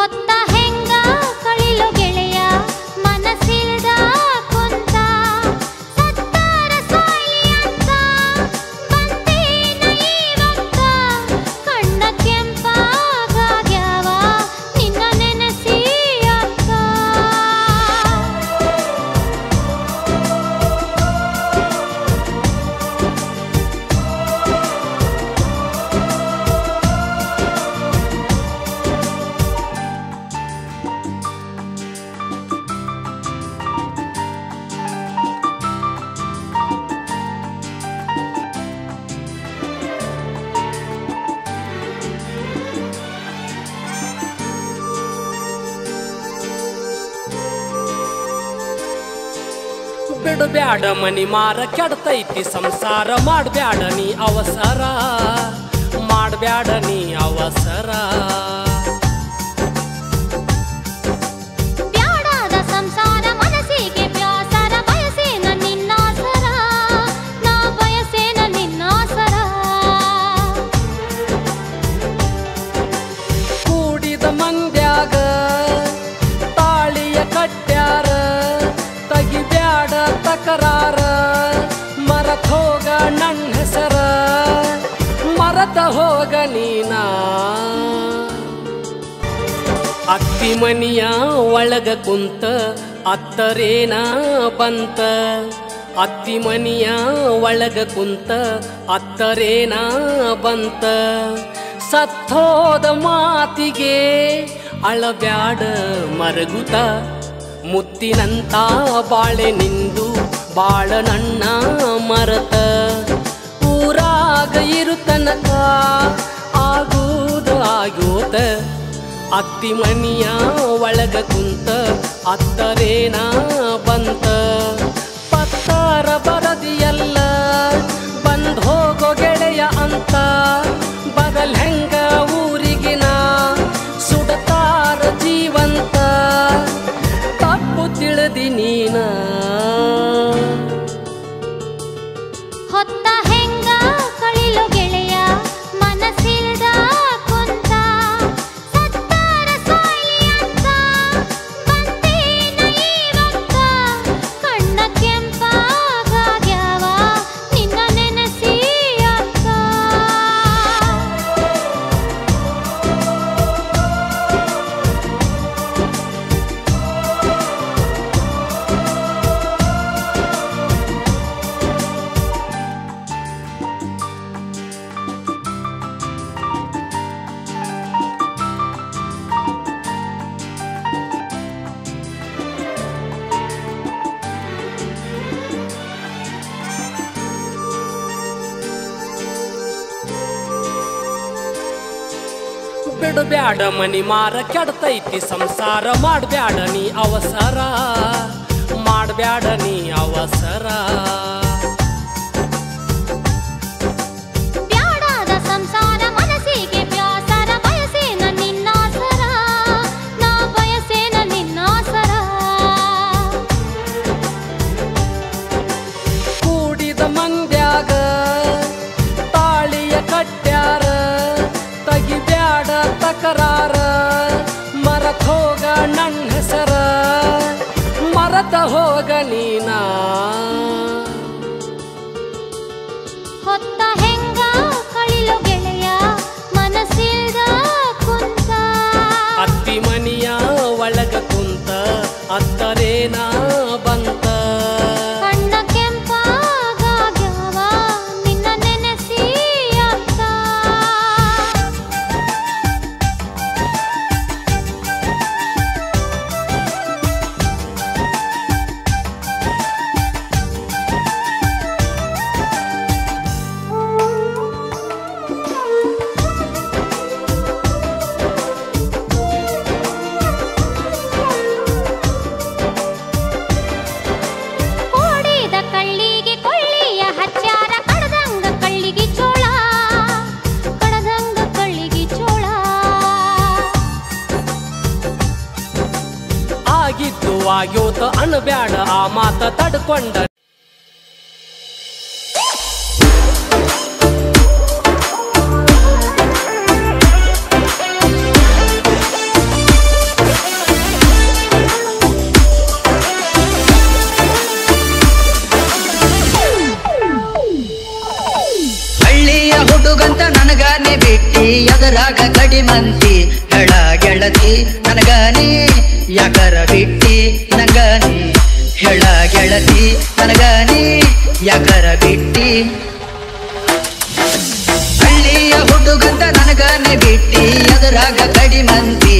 ಹೊತ್ತ ಹೆಂಗ ಕಳಿಲು ಗೆಳೆಯ ಮನಸ್ಸಿಲ್ದ ಕುಂತ ಸತ್ತಾರ ಸಾಯಿ ಅಂತ ಬಂದೇನ ಇವತ್ತ ಕಣ್ಣ ಕೆಂಪಾಗ್ಯಾವ ನಿನ್ನ ನೆನಸಿ ಅಕ್ಕ ಬಿಡಬ್ಯಾಡ ಮನಿ ಮಾರ ಕೆಡ್ತೈತಿ ಸಂಸಾರ ಮಾಡ್ಬ್ಯಾಡ ನೀ ಅವಸರ ಮಾಡ್ಬ್ಯಾಡ ನೀ ಅವಸರ ಬ್ಯಾಡಾದ ಸಂಸಾರ ಮನಸ್ಸಿಗೆ ಬ್ಯಾಸರ ಬಯಸೇನ ನಿನ್ನಾಸರ ನಾ ಬಯಸೇನ ನಿನ್ನಾಸರ ಕೂಡಿದ ಮಂದ್ಯಾಗ ತಾಳಿಯ ಕಟ್ಟ್ಯಾರ ತಗಿಬ್ಯಾಡ ತಕರಾರ ಮರತ ಹೋಗ ನನ್ನ ಹೆಸರ ಮರತ ಹೋಗ ನೀನ ಅತ್ತಿ ಮನಿಯ ಒಳಗ ಕುಂತ ಅತ್ತರೇನ ಬಂತ ಅತ್ತಿ ಮನಿಯ ಒಳಗ ಕುಂತ ಅತ್ತರೇನ ಬಂತ ಸತ್ತೋದ ಮಾತಿಗೆ ಅಳಬ್ಯಾಡ ಮರಗುತ ಮುತ್ತಿನಂತ ಬಾಳೆ ನಿಂದು ಬಾಳ ನನ್ನ ಮರತ ಊರಾಗ ಇರುತನಕ ಆಗುದ ಆಗೋತ ಅತ್ತಿ ಮನಿಯ ಒಳಗ ಕುಂತ ಅತ್ತರೇನ ಬಂತ ಪತ್ತರ ಬರದಿಯಲ್ಲ ಬಂದ್ ಹೋಗೋ ಗೆಳೆಯ ಅಂತ ಬದಲ್ ಹೆಂಗ ಊರಿಗಿನ ಸುಡತಾರ ಜೀವಂತ ತಪ್ಪು ತಿಳಿದಿ ನೀನ ಹೊತ್ತ ಹೆಂಗ ಕಳಿಲು ಗೆಳೆಯ ಮನಸ್ಸಿಲ್ದ ಕುಂತ ಸತ್ತಾರ ಸಾಯಿ ಅಂತ ಬಂದೇನ ಇವತ್ತ ಕಣ್ಣ ಕೆಂಪಾಗ್ಯಾವ ನಿನ್ನ ನೆನಸಿ ಅಕ್ಕ ಬಿಡಬ್ಯಾಡ ಮನಿ ಮಾರ ಕೆಡ್ತೈತಿ ಸಂಸಾರ ಮಾಡ್ಬ್ಯಾಡ ನೀ ಅವಸರ ಮಾಡ್ಬ್ಯಾಡ ನೀ ಅವಸರ ಬ್ಯಾಡಾದ ಸಂಸಾರ ಮನಸ್ಸಿಗೆ ಬ್ಯಾಸರ ಬಯಸೇನ ನಿನ್ನಾಸರ ನಾ ಬಯಸೇನ ನಿನ್ನಾಸರ ಕೂಡಿದ ಮಂದ್ಯಾಗ ತಾಳಿಯ ಕಟ್ಟ್ಯಾರ ತಗಿಬ್ಯಾಡ ತಕರಾರ ಮರತ ಹೋಗ ನನ್ನ ಹೆಸರ ಮರತ ಹೋಗ ನೀನ ಹೊತ್ತ ಹೆಂಗ ಕಳಿಲು ಗೆಳೆಯ ಮನಸ್ಸಿಲ್ದ ಕುಂತ ಅತ್ತಿ ಮನಿಯ ಒಳಗ ಕುಂತ ಅತ್ತರೇನ ಬಂತ ಕಣ್ಣ ಕೆಂಪಾಗ್ಯಾವ ನಿನ್ನ ನೆನಸಿ ಅಕ್ಕ ಕೂಡಿದ ಕಳ್ಳಿಗೆ ಕೊಳ್ಳಿಯ ಹಚ್ಚಾರ ಕಡದಂಗ ಕಳ್ಳಿಗೆ ಚೋಳ ಕಡದಂಗ ಕಳ್ಳಿಗೆ ಚೋಳ ಆಗಿದ್ದು ಆಗ್ಯೋತ ಅಣಬ್ಯಾಡ ಆ ಮಾತ ತಡ್ಕೊಂಡ ಅದರಾಗ ಕಡಿಮಂತಿ ಹೆಳ ಗೆಳತಿ ನನಗಾನಿ ಯಾಕರ ಬಿಟ್ಟಿ ನಂಗಾನಿ ಹೆಳ ಗೆಳತಿ ನನಗಾನಿ ಯಾಕರ ಬಿಟ್ಟಿ ಹಳ್ಳಿಯ ಹುಡುಗಂತ ನನಗಾನೆ ಬಿಟ್ಟಿ ಅದರಾಗ ಕಡಿಮಂತಿ